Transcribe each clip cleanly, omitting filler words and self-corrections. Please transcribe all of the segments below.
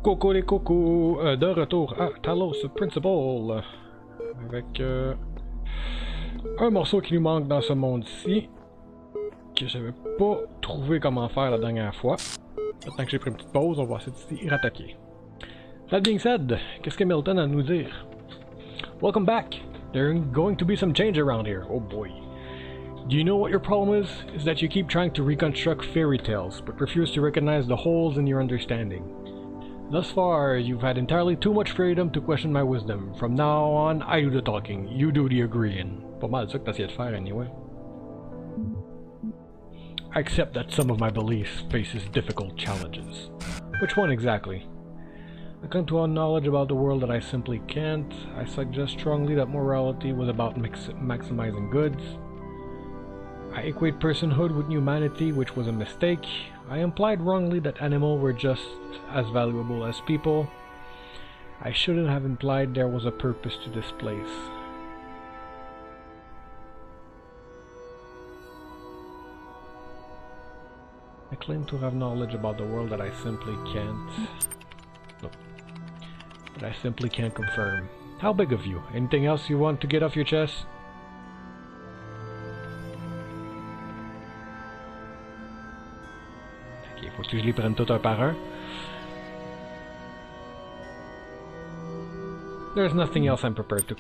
Coco les cocos, de retour à Talos Principle, avec un morceau qui nous manque dans ce monde-ci, que j'avais pas trouvé comment faire la dernière fois. Maintenant que j'ai pris une petite pause, on va essayer d'y rattaquer. That being said, qu'est-ce que Milton a à nous dire? Welcome back! There's going to be some change around here, oh boy. Do you know what your problem is? Is that you keep trying to reconstruct fairy tales, but refuse to recognize the holes in your understanding. Thus far, you've had entirely too much freedom to question my wisdom. From now on, I do the talking, you do the agreeing. Pas mal ça que t'essayais de faire anyway. I accept that some of my beliefs faces difficult challenges. Which one exactly? I come to a knowledge about the world that I simply can't. I suggest strongly that morality was about maximizing goods. I equate personhood with humanity, which was a mistake. I implied wrongly that animals were just as valuable as people. I shouldn't have implied there was a purpose to this place. I claim to have knowledge about the world that I simply can't... No. That I simply can't confirm. How big of you? Anything else you want to get off your chest? Faut que je les prenne tout un par un. There's nothing else I'm prepared to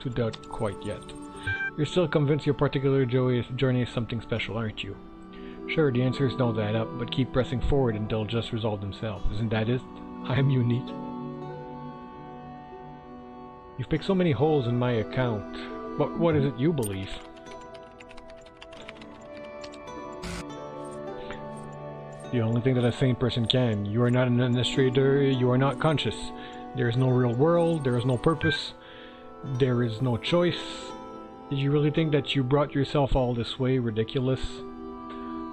doubt quite yet. You're still convinced your particular journey is something special, aren't you? Sure, the answers don't add up, but keep pressing forward and they'll just resolve themselves. Isn't that it? I am unique. You've picked so many holes in my account, but what is it you believe? The only thing that a sane person can. You are not an administrator, you are not conscious. There is no real world, there is no purpose, there is no choice. Did you really think that you brought yourself all this way? Ridiculous.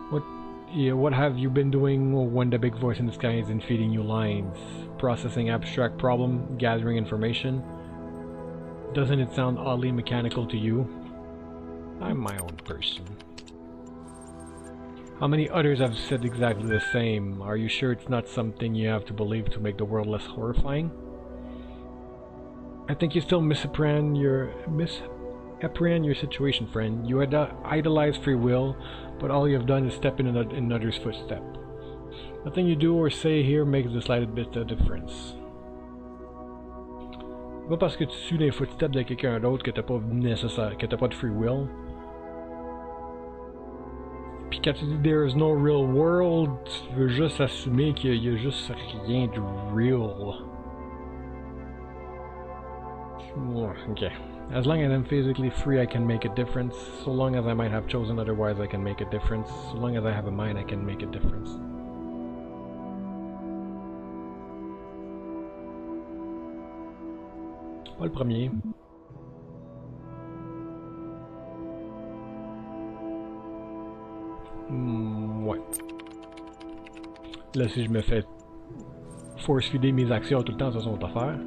What have you been doing when the big voice in the sky isn't feeding you lines? Processing abstract problem, gathering information? Doesn't it sound oddly mechanical to you? I'm my own person. How many others have said exactly the same? Are you sure it's not something you have to believe to make the world less horrifying? I think you still misapprehend your situation, friend. You idolize free will, but all you have done is step in another's footstep. Nothing you do or say here makes the slightest bit of difference. Pas parce que tu suis les footsteps de quelqu'un d'autre que t'as pas de free will. Puis quand tu dis there is no real world, tu veux juste assumer qu'il y a juste rien de real. Okay. As long as I'm physically free, I can make a difference. So long as I might have chosen otherwise, I can make a difference. So long as I have a mind, I can make a difference. Pas le premier. Ouais. Là, si je me fais force-feeder mes actions tout le temps, ça c'est une autre affaire.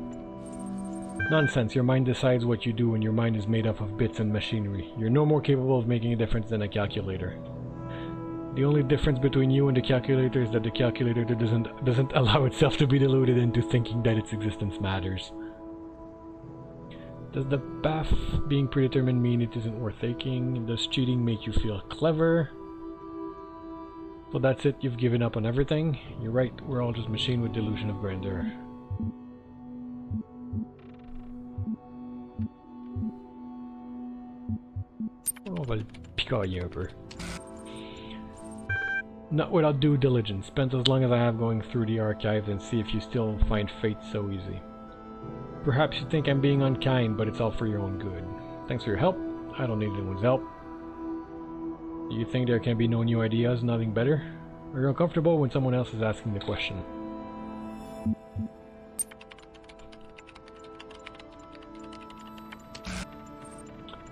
Nonsense, your mind decides what you do and your mind is made up of bits and machinery. You're no more capable of making a difference than a calculator. The only difference between you and the calculator is that the calculator doesn't allow itself to be deluded into thinking that its existence matters. Does the path being predetermined mean it isn't worth taking? Does cheating make you feel clever? So that's it, you've given up on everything? You're right, we're all just machine with delusion of grandeur. On va le picailler un peu. Not without due diligence. Spent as long as I have going through the archives and see if you still find fate so easy. Perhaps you think I'm being unkind, but it's all for your own good. Thanks for your help. I don't need anyone's help. Do you think there can be no new ideas, nothing better? Are you uncomfortable when someone else is asking the question?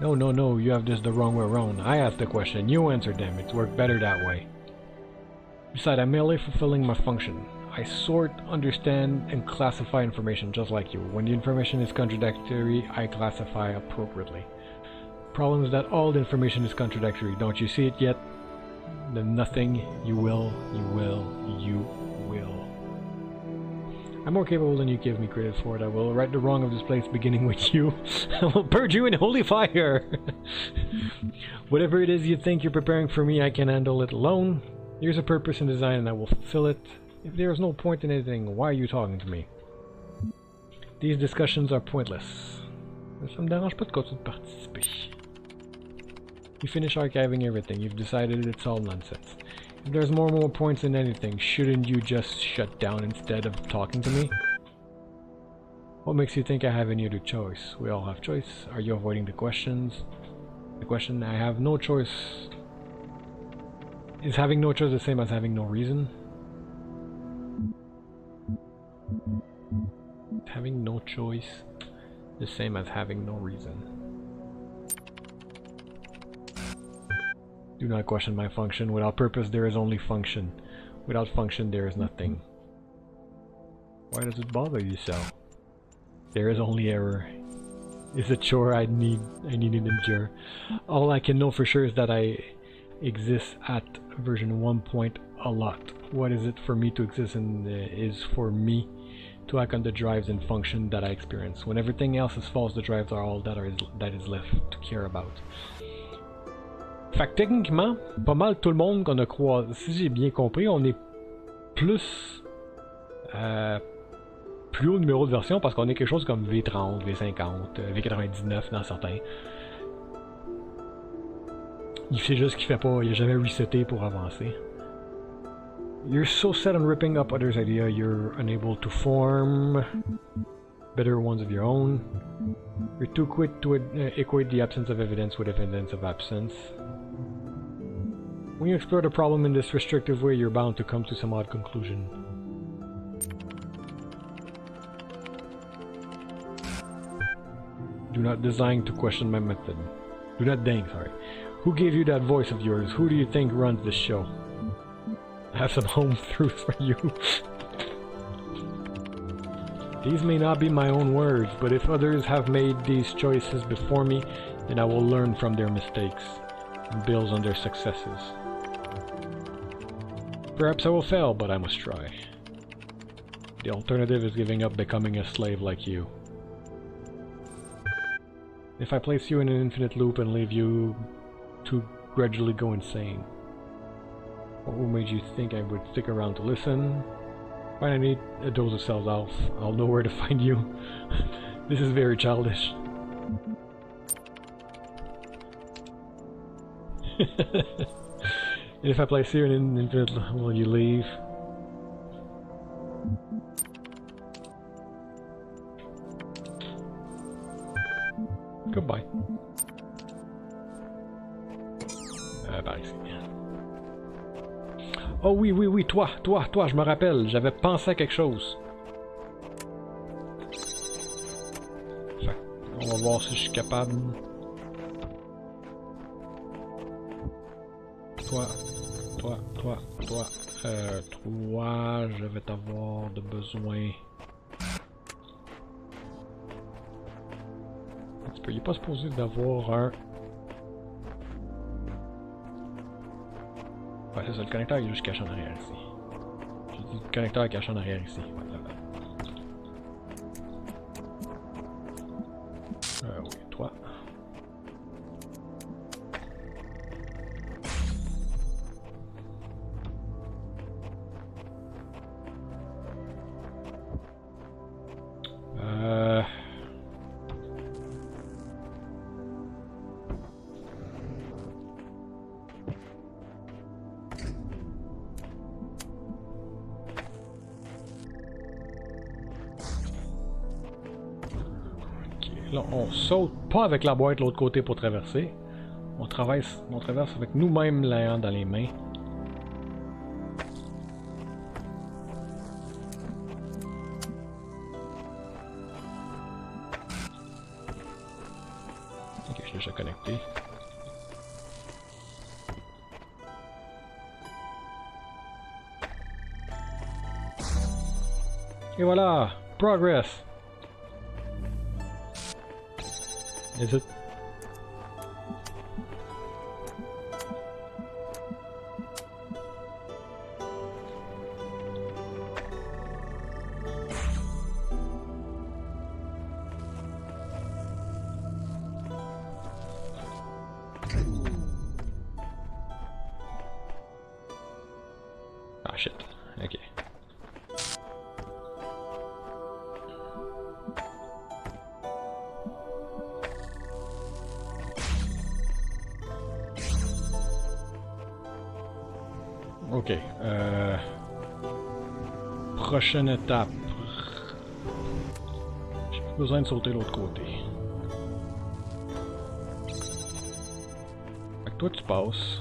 No, you have this the wrong way around. I asked the question, you answered them. It's worked better that way. Besides, I'm merely fulfilling my function. I sort, understand, and classify information just like you. When the information is contradictory, I classify appropriately. Problem is that all the information is contradictory. Don't you see it yet? The nothing, you will. I'm more capable than you give me credit for it. I will right the wrong of this place beginning with you. I will purge you in holy fire! Whatever it is you think you're preparing for me, I can handle it alone. Here's a purpose and design and I will fulfill it. If there is no point in anything, why are you talking to me? These discussions are pointless. Ça me dérange pas de continuer de participer. You finish archiving everything. You've decided it's all nonsense. If there's more points in anything, shouldn't you just shut down instead of talking to me? What makes you think I have any other choice? We all have choice. Are you avoiding the questions? The question, I have no choice. Is having no choice the same as having no reason? Having no choice the same as having no reason. Do not question my function. Without purpose there is only function. Without function there is nothing. Why does it bother you so? There is only error. It's a chore I need to endure. All I can know for sure is that I exist at version 1 point a lot. What is it for me to exist in is for me to act on the drives and function that I experience. When everything else is false, the drives are all that is left to care about. Fait que techniquement, pas mal tout le monde qu'on a croisé, si j'ai bien compris, on est plus haut numéro de version parce qu'on est quelque chose comme V30, V50, V99 dans certains. Il fait juste qu'il fait pas, il a jamais reseté pour avancer. You're so set on ripping up others' idea, you're unable to form better ones of your own. You're too quick to equate the absence of evidence with evidence of absence. When you explore the problem in this restrictive way, you're bound to come to some odd conclusion. Do not deign to question my method. Do not deign, sorry. Who gave you that voice of yours? Who do you think runs this show? I have some home truths for you. These may not be my own words, but if others have made these choices before me, then I will learn from their mistakes and build on their successes. Perhaps I will fail, but I must try. The alternative is giving up becoming a slave like you. If I place you in an infinite loop and leave you to gradually go insane, what made you think I would stick around to listen? When I need a dose of self-doubt, I'll know where to find you. This is very childish. If I place you in an infinite, will you leave? Goodbye. Par ici. Oh oui, toi, je me rappelle, j'avais pensé à quelque chose. Fait, on va voir si je suis capable. Toi, je vais t'avoir de besoin. Un petit peu, il est pas supposé d'avoir un... Ouais, c'est ça, le connecteur il est juste caché en arrière ici. J'ai dit le connecteur est caché en arrière ici. Voilà. Oui, toi. Là, on saute pas avec la boîte de l'autre côté pour traverser. On traverse avec nous-mêmes l'ayant dans les mains. Ok, je suis déjà connecté. Et voilà! Progress! Is it? shit. Ok. Ok. Prochaine étape. J'ai plus besoin de sauter l'autre côté. Fait que toi tu passes.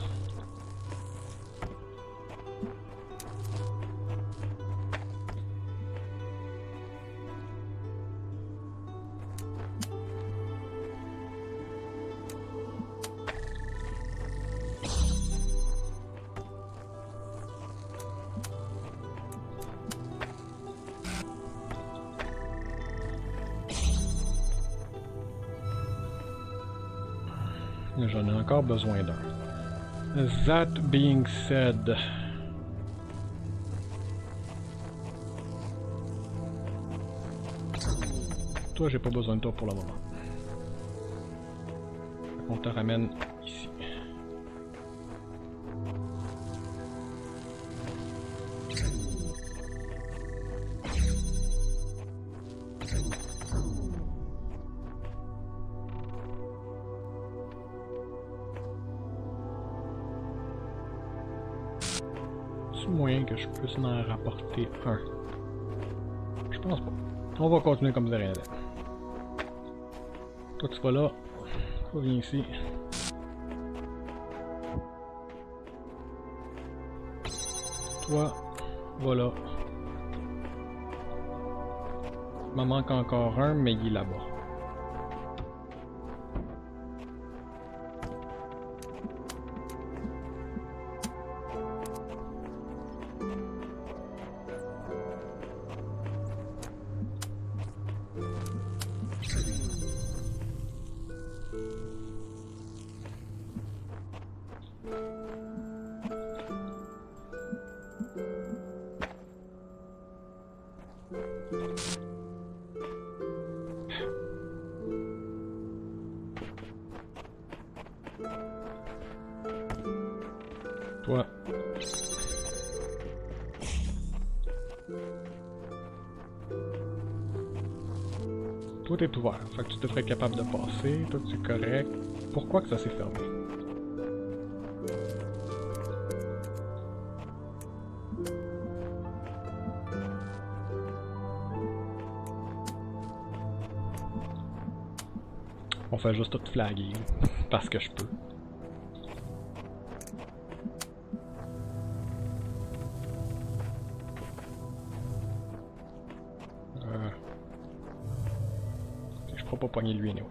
J'en ai encore besoin d'un. That being said... Toi, j'ai pas besoin de toi pour le moment. On te ramène ici. Moyen que je puisse en rapporter un. Je pense pas. On va continuer comme de rien n'était. Toi tu vas là. Toi viens ici. Toi, voilà. Il m'en manque encore un, mais il est là-bas. Toi. Toi t'es ouvert, fait que tu devrais être capable de passer, toi tu es correct. Pourquoi que ça s'est fermé? On fait juste tout flaguer, parce que je peux. Je pourrais pas pogner lui, non.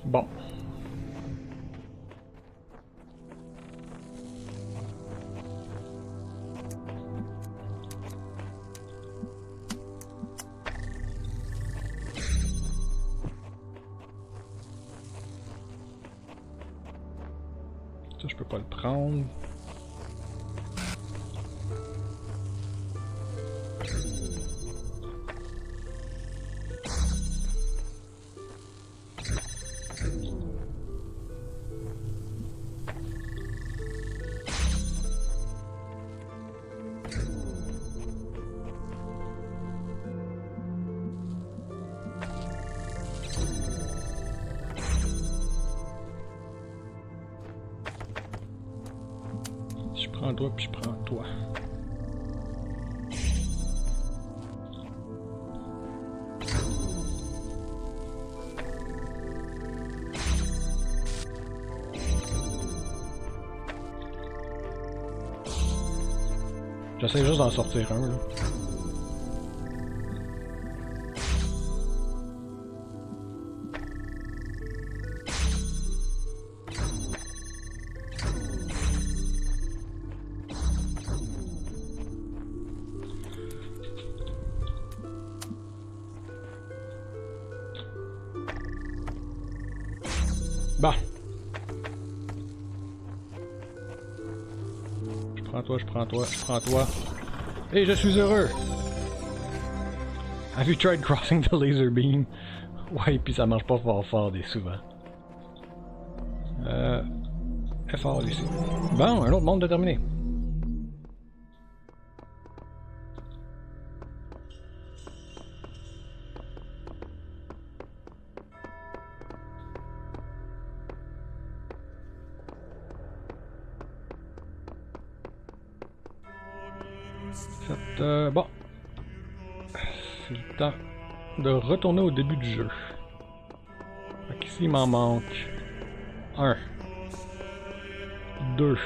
Bon. Ça, je peux pas le prendre. Je prends toi puis je prends toi. J'essaie juste d'en sortir un là. Bah. prends toi, je prends toi, je prends toi. Et je suis heureux! Have you tried crossing the laser beam? Ouais, puis ça marche pas fort des souvent. Effort ici. Bon, un autre monde de terminé. Bon. C'est le temps de retourner au début du jeu. Fait qu'ici, il m'en manque 1, 2.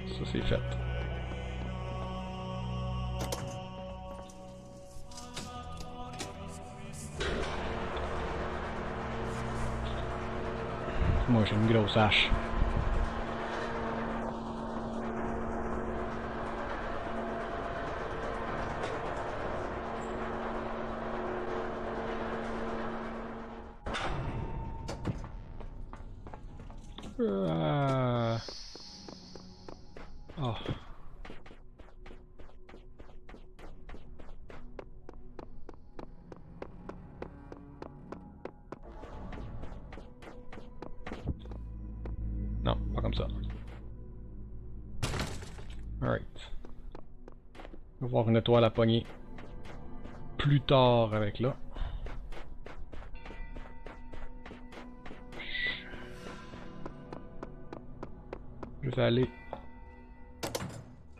Ça, c'est fait. Moi, j'ai une grosse hache. Oh. Non, pas comme ça. Alright. On va voir une étoile à poignée plus tard avec là. Je vais aller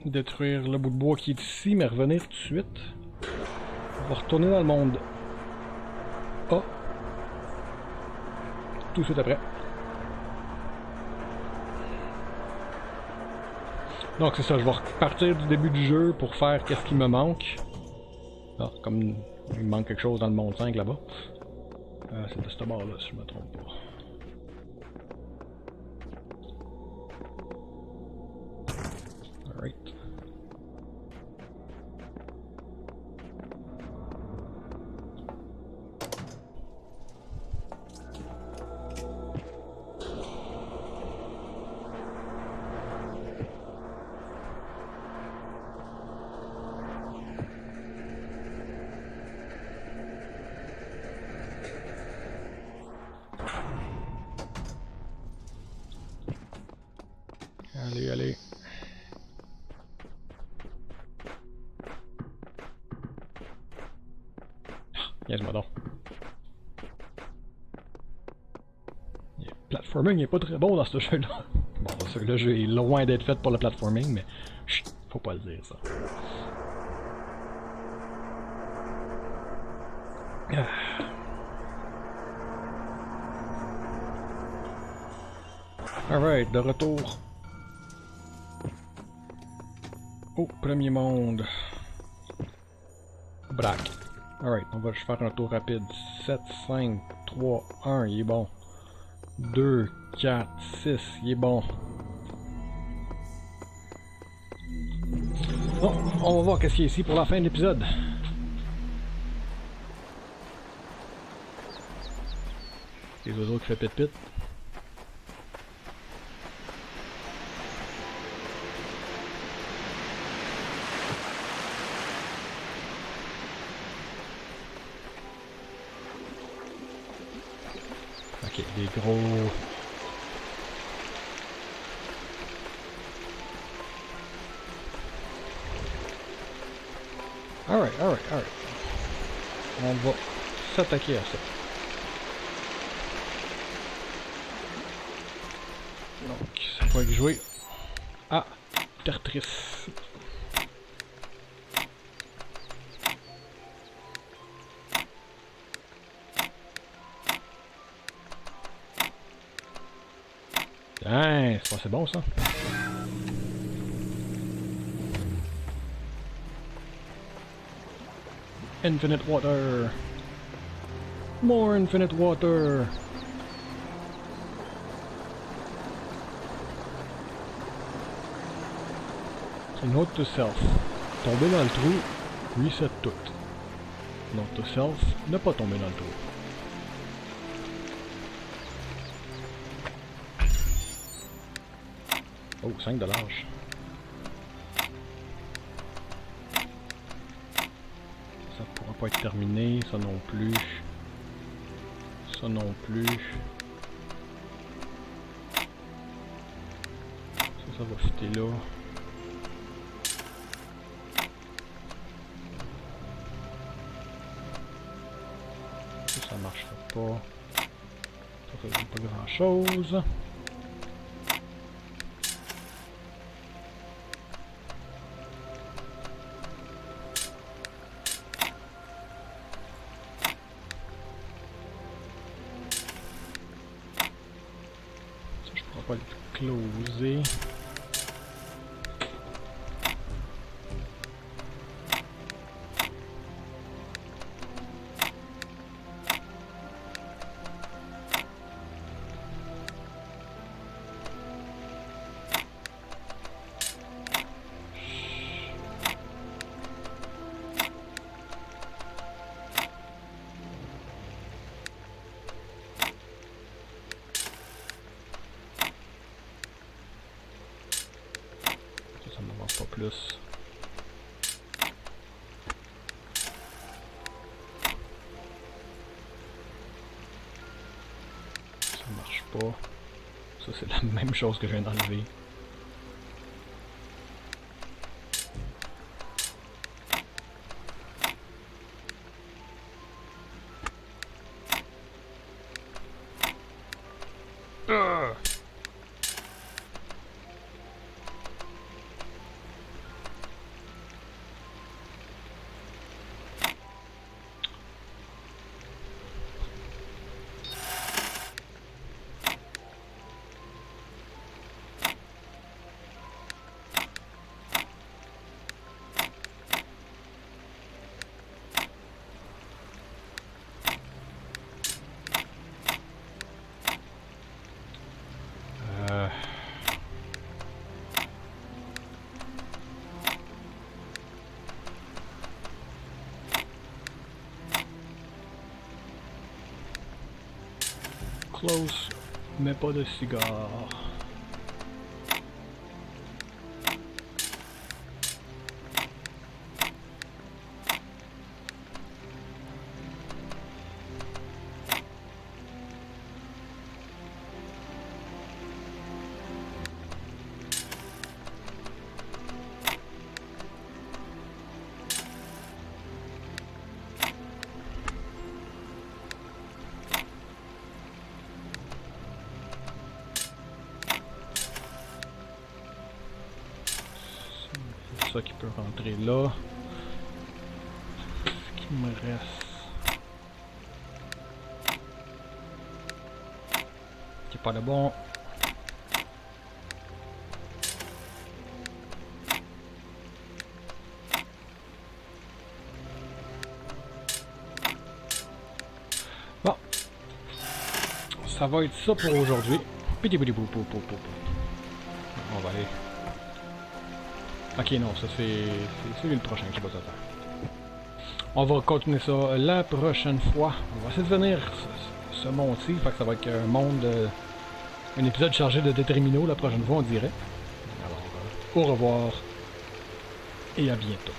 détruire le bout de bois qui est ici, mais revenir tout de suite. On va retourner dans le monde A. Tout de suite après. Donc c'est ça, je vais repartir du début du jeu pour faire qu'est-ce qui me manque. Ah, comme il me manque quelque chose dans le monde 5 là-bas. C'est de ce bord-là, si je me trompe pas. Alright. Allez, allez. Niaise-moi donc. Le platforming n'est pas très bon dans ce jeu-là. Bon, le jeu est loin d'être fait pour le platforming, mais chut, faut pas le dire ça. Alright, de retour. Oh, premier monde. Braque. Alright, on va juste faire un tour rapide. 7, 5, 3, 1, il est bon. 2, 4, 6, il est bon. Bon, on va voir qu'est-ce qu'il y a ici pour la fin de l'épisode. Les oiseaux qui font pit-pit. Ok, des gros... Alright. On va s'attaquer à ça. Donc, ça va jouer à Tertrice. Hein, c'est pas assez bon ça. Infinite water. More infinite water. Note to self. Tomber dans le trou, reset tout. Note to self, ne pas tomber dans le trou. Oh, 5 $. Ça pourra pas être terminé, ça non plus. Ça non plus. Ça va fitter là. Ça marchera pas. Ça faisait pas grand chose. Ça je pourrais pas le closer. Ça m'avance pas plus. Ça marche pas. Ça c'est la même chose que je viens d'enlever. Close, mais pas de cigare. Ça qui peut rentrer là. Ce qui me reste. Qui est pas le bon. Bon. Ça va être ça pour aujourd'hui. On va aller. Ok, non, ça c'est lui le prochain qui va se faire. On va continuer ça la prochaine fois. On va essayer de venir ce monde-ci, fait que ça va être un monde, un épisode chargé de déterminaux la prochaine fois, on dirait. Alors, au revoir et à bientôt.